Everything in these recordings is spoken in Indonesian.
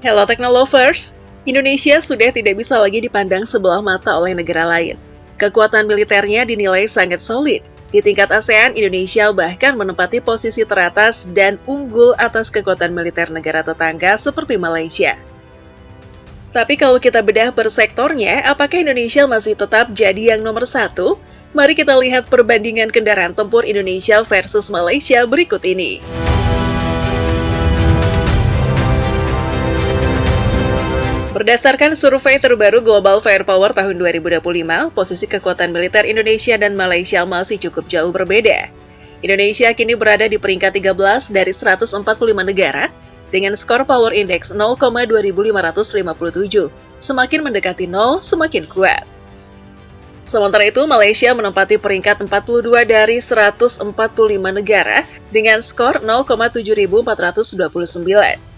Hello Technolovers, Indonesia sudah tidak bisa lagi dipandang sebelah mata oleh negara lain. Kekuatan militernya dinilai sangat solid. Di tingkat ASEAN, Indonesia bahkan menempati posisi teratas dan unggul atas kekuatan militer negara tetangga seperti Malaysia. Tapi kalau kita bedah per sektornya, apakah Indonesia masih tetap jadi yang nomor satu? Mari kita lihat perbandingan kendaraan tempur Indonesia versus Malaysia berikut ini. Berdasarkan survei terbaru Global Firepower tahun 2025, posisi kekuatan militer Indonesia dan Malaysia masih cukup jauh berbeda. Indonesia kini berada di peringkat 13 dari 145 negara, dengan skor Power Index 0,2557. Semakin mendekati 0, semakin kuat. Sementara itu, Malaysia menempati peringkat 42 dari 145 negara, dengan skor 0,7429.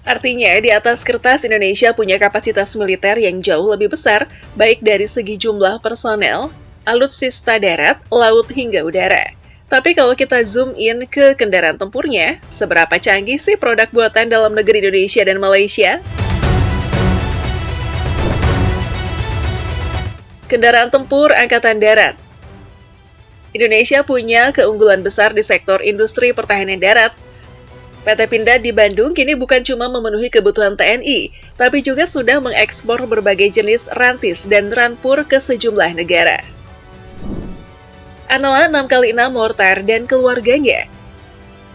Artinya, di atas kertas Indonesia punya kapasitas militer yang jauh lebih besar, baik dari segi jumlah personel, alutsista darat, laut, hingga udara. Tapi kalau kita zoom in ke kendaraan tempurnya, seberapa canggih sih produk buatan dalam negeri Indonesia dan Malaysia? Kendaraan tempur Angkatan Darat. Indonesia punya keunggulan besar di sektor industri pertahanan darat. PT Pindad di Bandung kini bukan cuma memenuhi kebutuhan TNI, tapi juga sudah mengekspor berbagai jenis rantis dan rampur ke sejumlah negara. Anoa 6x6 Mortar dan keluarganya.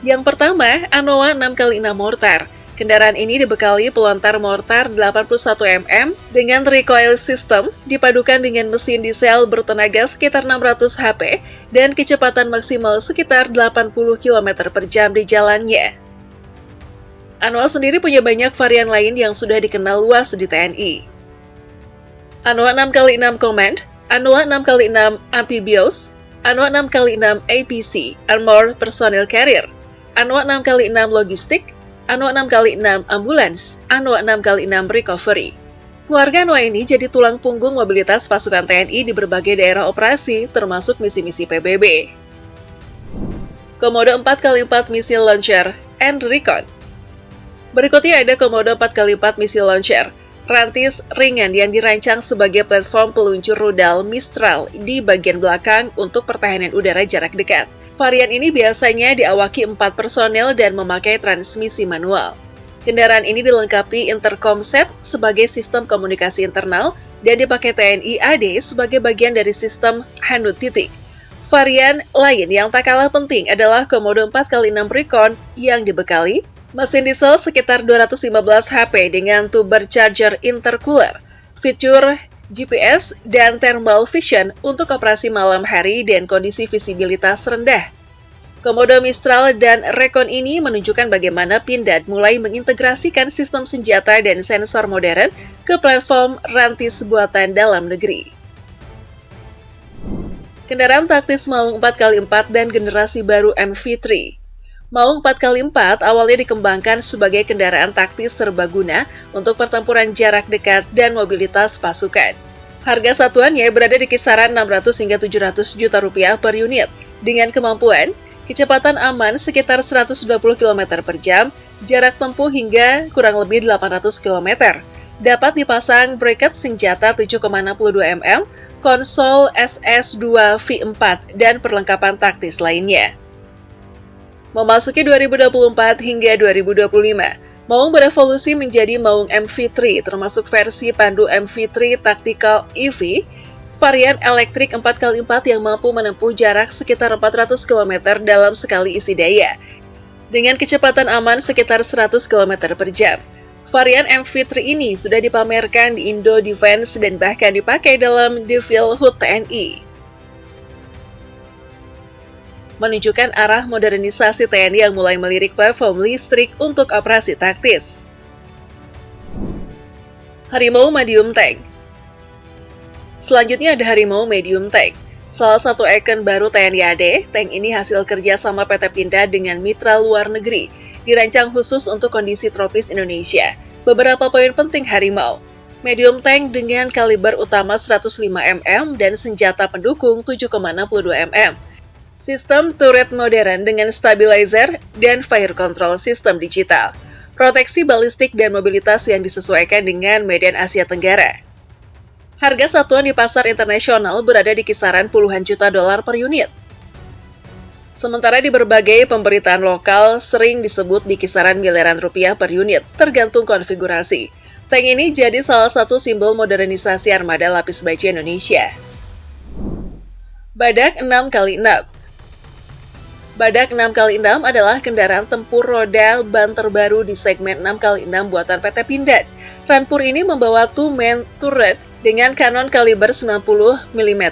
Yang pertama, Anoa 6x6 Mortar. Kendaraan ini dibekali pelontar mortar 81 mm dengan recoil system, dipadukan dengan mesin diesel bertenaga sekitar 600 HP dan kecepatan maksimal sekitar 80 km per jam di jalannya. Anoa sendiri punya banyak varian lain yang sudah dikenal luas di TNI. Anoa 6x6 Command, Anoa 6x6 Amphibious, Anoa 6x6 APC, Armored Personnel Carrier, Anoa 6x6 Logistik, Anoa 6x6 Ambulance, Anoa 6x6 Recovery. Keluarga Anoa ini jadi tulang punggung mobilitas pasukan TNI di berbagai daerah operasi, termasuk misi-misi PBB. Komodo 4x4 Missile Launcher and Recon. Berikutnya ada Komodo 4x4 Missile Launcher, rantis ringan yang dirancang sebagai platform peluncur rudal Mistral di bagian belakang untuk pertahanan udara jarak dekat. Varian ini biasanya diawaki 4 personel dan memakai transmisi manual. Kendaraan ini dilengkapi intercom set sebagai sistem komunikasi internal dan dipakai TNI AD sebagai bagian dari sistem Hanut Titik. Varian lain yang tak kalah penting adalah Komodo 4x6 Recon yang dibekali mesin diesel sekitar 215 HP dengan turbocharger intercooler, fitur GPS, dan thermal vision untuk operasi malam hari dan kondisi visibilitas rendah. Komodo Mistral dan Recon ini menunjukkan bagaimana Pindad mulai mengintegrasikan sistem senjata dan sensor modern ke platform rantis buatan dalam negeri. Kendaraan taktis Maung 4x4 dan generasi baru MV3. Maung 4x4 awalnya dikembangkan sebagai kendaraan taktis serbaguna untuk pertempuran jarak dekat dan mobilitas pasukan. Harga satuannya berada di kisaran 600 hingga 700 juta rupiah per unit, dengan kemampuan kecepatan aman sekitar 120 km per jam, jarak tempuh hingga kurang lebih 800 km. Dapat dipasang bracket senjata 7,62 mm, konsol SS2 V4, dan perlengkapan taktis lainnya. Memasuki 2024 hingga 2025, Maung berevolusi menjadi Maung MV3, termasuk versi pandu MV3 Tactical EV, varian elektrik 4x4 yang mampu menempuh jarak sekitar 400 km dalam sekali isi daya, dengan kecepatan aman sekitar 100 km per jam. Varian MV3 ini sudah dipamerkan di Indo Defense dan bahkan dipakai dalam Devil HUT TNI. Menunjukkan arah modernisasi TNI yang mulai melirik platform listrik untuk operasi taktis. Harimau Medium Tank. Selanjutnya ada Harimau Medium Tank. Salah satu ikon baru TNI AD, tank ini hasil kerja sama PT Pindad dengan mitra luar negeri, dirancang khusus untuk kondisi tropis Indonesia. Beberapa poin penting Harimau. Medium tank dengan kaliber utama 105 mm dan senjata pendukung 7,62 mm. Sistem turret modern dengan stabilizer dan fire control sistem digital. proteksi balistik dan mobilitas yang disesuaikan dengan medan Asia Tenggara. Harga satuan di pasar internasional berada di kisaran puluhan juta dolar per unit. Sementara di berbagai pemberitaan lokal sering disebut di kisaran miliaran rupiah per unit, tergantung konfigurasi. Tank ini jadi salah satu simbol modernisasi armada lapis baja Indonesia. Badak 6x6. Badak 6x6 adalah kendaraan tempur roda ban terbaru di segmen 6x6 buatan PT Pindad. Rampur ini membawa two-man turret dengan kanon kaliber 90 mm,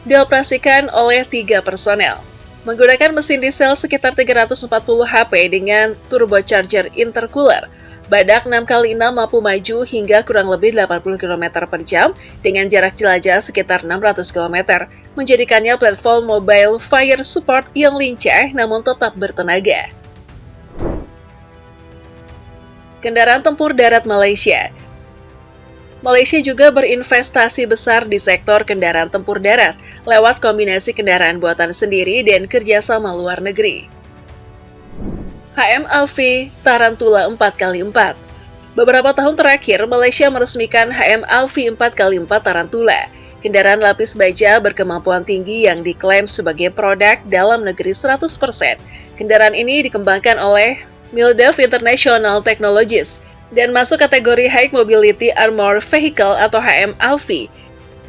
dioperasikan oleh 3 personel. Menggunakan mesin diesel sekitar 340 HP dengan turbocharger intercooler, Badak 6x6 mampu maju hingga kurang lebih 80 km per jam dengan jarak jelajah sekitar 600 km, menjadikannya platform mobile fire support yang lincah namun tetap bertenaga. Kendaraan tempur darat Malaysia. Malaysia juga berinvestasi besar di sektor kendaraan tempur darat lewat kombinasi kendaraan buatan sendiri dan kerjasama luar negeri. HM-AV Tarantula 4x4. Beberapa tahun terakhir, Malaysia meresmikan HM-AV 4x4 Tarantula, kendaraan lapis baja berkemampuan tinggi yang diklaim sebagai produk dalam negeri 100%. Kendaraan ini dikembangkan oleh Mildev International Technologies dan masuk kategori High Mobility Armored Vehicle atau HM-AV,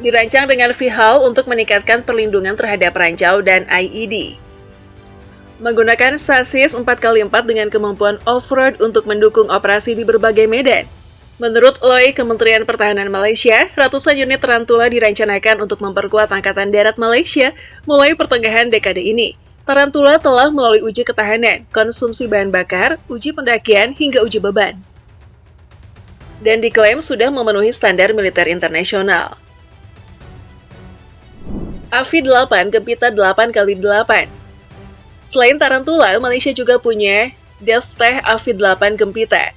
dirancang dengan VHAL untuk meningkatkan perlindungan terhadap ranjau dan IED. Menggunakan sasis 4x4 dengan kemampuan off-road untuk mendukung operasi di berbagai medan. Menurut LOI Kementerian Pertahanan Malaysia, ratusan unit Tarantula direncanakan untuk memperkuat Angkatan Darat Malaysia mulai pertengahan dekade ini. Tarantula telah melalui uji ketahanan, konsumsi bahan bakar, uji pendakian, hingga uji beban, dan diklaim sudah memenuhi standar militer internasional. AV-8 Gempita 8x8. Selain Tarantula, Malaysia juga punya DevTech AV-8 Gempita,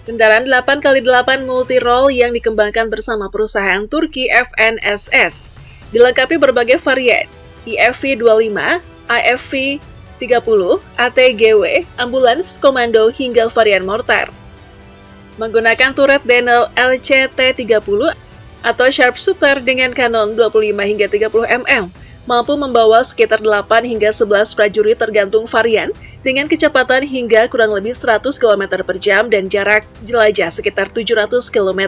kendaraan 8x8 multi-role yang dikembangkan bersama perusahaan Turki FNSS, dilengkapi berbagai varian, IFV-25, AFV-30, ATGW, ambulans, komando, hingga varian mortar. Menggunakan turret Denel LCT-30 atau sharpshooter dengan kanon 25 hingga 30 mm, mampu membawa sekitar 8 hingga 11 prajurit tergantung varian dengan kecepatan hingga kurang lebih 100 km per jam dan jarak jelajah sekitar 700 km.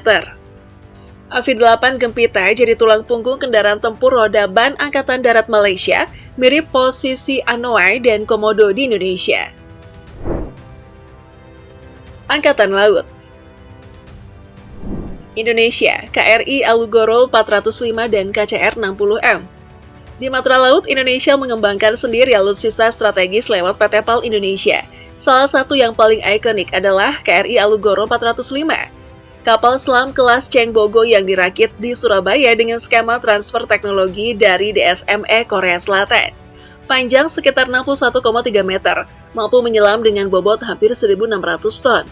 AV-8 Gempita jadi tulang punggung kendaraan tempur roda ban Angkatan Darat Malaysia, mirip posisi Anoa dan Komodo di Indonesia. Angkatan Laut Indonesia, KRI Alugoro 405 dan KCR 60M. Di matra laut, Indonesia mengembangkan sendiri alutsista strategis lewat PT PAL Indonesia. Salah satu yang paling ikonik adalah KRI Alugoro 405. Kapal selam kelas Cheng Bogo yang dirakit di Surabaya dengan skema transfer teknologi dari DSME Korea Selatan. Panjang sekitar 61,3 meter, mampu menyelam dengan bobot hampir 1.600 ton.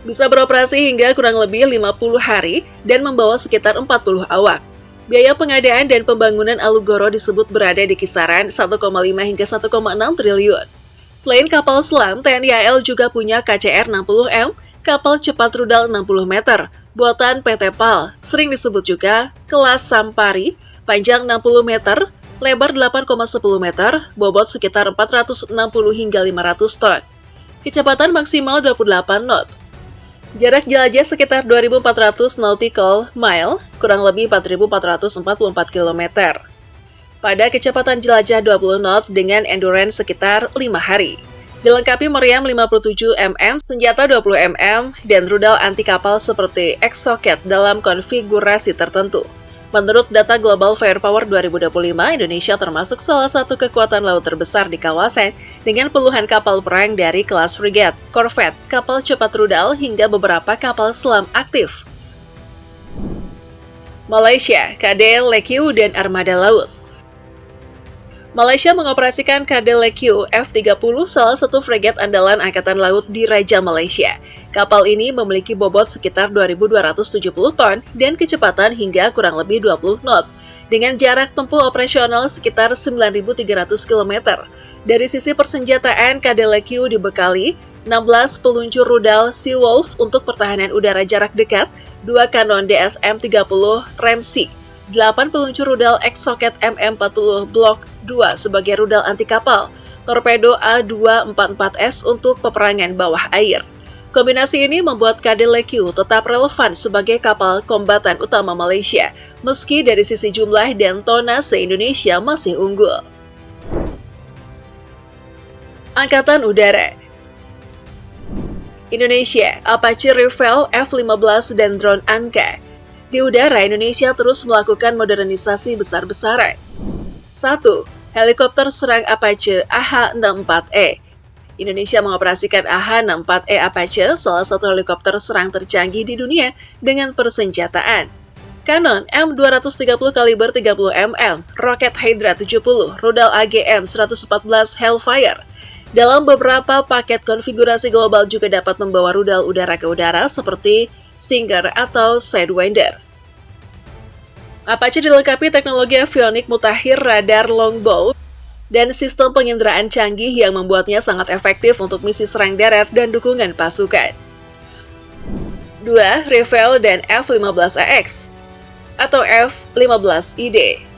Bisa beroperasi hingga kurang lebih 50 hari dan membawa sekitar 40 awak. Biaya pengadaan dan pembangunan Alugoro disebut berada di kisaran 1,5 hingga 1,6 triliun. Selain kapal selam, TNI AL juga punya KCR 60M, kapal cepat rudal 60 meter, buatan PT PAL, sering disebut juga kelas Sampari, panjang 60 meter, lebar 8,10 meter, bobot sekitar 460 hingga 500 ton. Kecepatan maksimal 28 knot. Jarak jelajah sekitar 2.400 nautical mile, kurang lebih 4.444 km. Pada kecepatan jelajah 20 knot dengan endurance sekitar 5 hari. Dilengkapi meriam 57 mm, senjata 20 mm, dan rudal anti kapal seperti X-Socket dalam konfigurasi tertentu. Menurut data Global Firepower 2025, Indonesia termasuk salah satu kekuatan laut terbesar di kawasan dengan puluhan kapal perang dari kelas frigate, korvet, kapal cepat rudal, hingga beberapa kapal selam aktif. Malaysia, KD Leqiu dan Armada Laut. Malaysia mengoperasikan KD Leqiu F-30, salah satu frigate andalan Angkatan Laut di Raja Malaysia. Kapal ini memiliki bobot sekitar 2.270 ton dan kecepatan hingga kurang lebih 20 knot, dengan jarak tempuh operasional sekitar 9.300 km. Dari sisi persenjataan, KD Leqiu dibekali 16 peluncur rudal Seawolf untuk pertahanan udara jarak dekat, 2 kanon DSM-30 Ramsey, 8 peluncur rudal X-Socket MM-40 Block 2 sebagai rudal anti kapal, torpedo A244S untuk peperangan bawah air. Kombinasi ini membuat KDLQ tetap relevan sebagai kapal kombatan utama Malaysia, meski dari sisi jumlah dan tonase Indonesia masih unggul. Angkatan Udara Indonesia, Apache Rafale F-15 dan drone Anka. Di udara, Indonesia terus melakukan modernisasi besar-besaran. 1. Helikopter serang Apache AH-64E. Indonesia mengoperasikan AH-64E Apache, salah satu helikopter serang tercanggih di dunia dengan persenjataan. Kanon M230 kaliber 30 mm, roket Hydra 70, rudal AGM-114 Hellfire. Dalam beberapa paket konfigurasi global juga dapat membawa rudal udara ke udara seperti Stinger atau Sidewinder. Apache dilengkapi teknologi avionik mutakhir radar longbow dan sistem penginderaan canggih yang membuatnya sangat efektif untuk misi serang darat dan dukungan pasukan. 2. Rafale dan F-15AX atau F-15ID.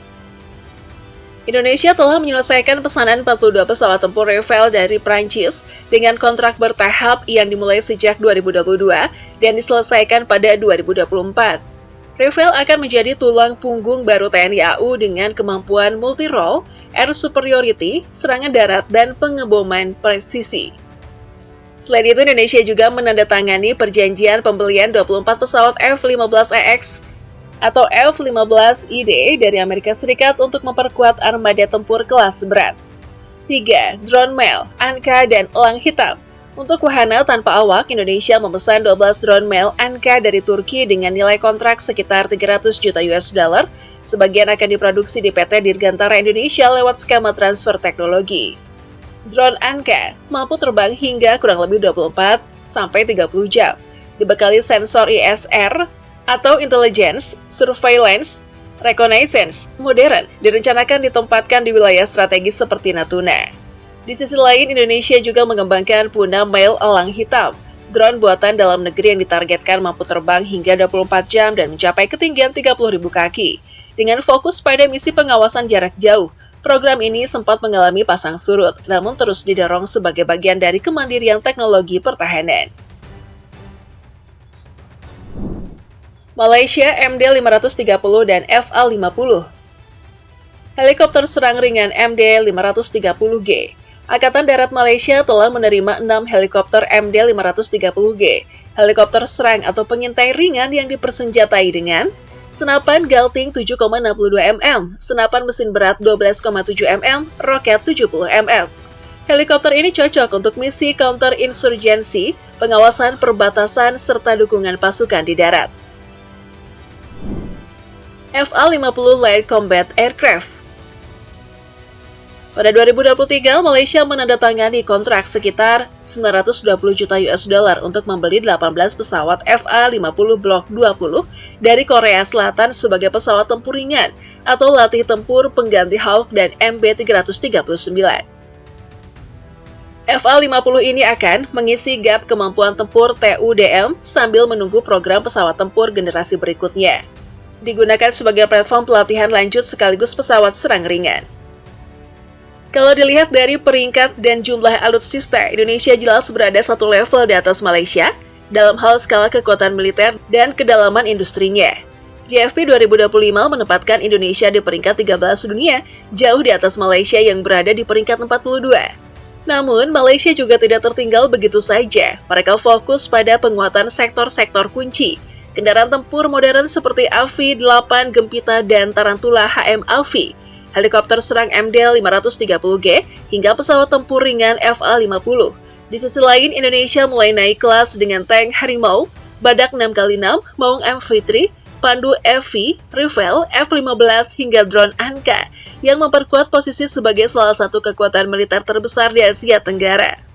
Indonesia telah menyelesaikan pesanan 42 pesawat tempur Rafale dari Prancis dengan kontrak bertahap yang dimulai sejak 2022 dan diselesaikan pada 2024. Rafale akan menjadi tulang punggung baru TNI AU dengan kemampuan multi-role, air superiority, serangan darat, dan pengeboman presisi. Selain itu, Indonesia juga menandatangani perjanjian pembelian 24 pesawat F-15AX atau F-15ID dari Amerika Serikat untuk memperkuat armada tempur kelas berat. 3. Drone Mail, Anka, dan Elang Hitam. Untuk wahana tanpa awak, Indonesia memesan 12 drone Mail Anka dari Turki dengan nilai kontrak sekitar 300 juta US dollar. Sebagian akan diproduksi di PT Dirgantara Indonesia lewat skema transfer teknologi. Drone Anka mampu terbang hingga kurang lebih 24-30 jam. Dibekali sensor ISR atau Intelligence, Surveillance, Reconnaissance modern direncanakan ditempatkan di wilayah strategis seperti Natuna. Di sisi lain, Indonesia juga mengembangkan Puna Mail Elang Hitam, drone buatan dalam negeri yang ditargetkan mampu terbang hingga 24 jam dan mencapai ketinggian 30.000 kaki. Dengan fokus pada misi pengawasan jarak jauh, program ini sempat mengalami pasang surut, namun terus didorong sebagai bagian dari kemandirian teknologi pertahanan. Malaysia MD-530 dan FA-50. Helikopter serang ringan MD-530G. Angkatan Darat Malaysia telah menerima 6 helikopter MD-530G, helikopter serang atau pengintai ringan yang dipersenjatai dengan senapan Galting 7,62 mm, senapan mesin berat 12,7 mm, roket 70 mm. Helikopter ini cocok untuk misi counter-insurgency, pengawasan perbatasan, serta dukungan pasukan di darat. FA-50 Light Combat Aircraft. Pada 2023, Malaysia menandatangani kontrak sekitar 920 juta US dollar untuk membeli 18 pesawat FA-50 Block 20 dari Korea Selatan sebagai pesawat tempur ringan atau latih tempur pengganti Hawk dan MB-339. FA-50 ini akan mengisi gap kemampuan tempur TUDM sambil menunggu program pesawat tempur generasi berikutnya. Digunakan sebagai platform pelatihan lanjut sekaligus pesawat serang ringan. Kalau dilihat dari peringkat dan jumlah alutsista, Indonesia jelas berada satu level di atas Malaysia dalam hal skala kekuatan militer dan kedalaman industrinya. JFP 2025 menempatkan Indonesia di peringkat 13 dunia, jauh di atas Malaysia yang berada di peringkat 42. Namun, Malaysia juga tidak tertinggal begitu saja. Mereka fokus pada penguatan sektor-sektor kunci. Kendaraan tempur modern seperti AV-8 Gempita dan Tarantula HM-AV, helikopter serang MD-530G, hingga pesawat tempur ringan FA-50. Di sisi lain, Indonesia mulai naik kelas dengan tank Harimau, Badak 6x6, Maung MV3, Pandu FV, Rafale, F-15 hingga drone Anka, yang memperkuat posisi sebagai salah satu kekuatan militer terbesar di Asia Tenggara.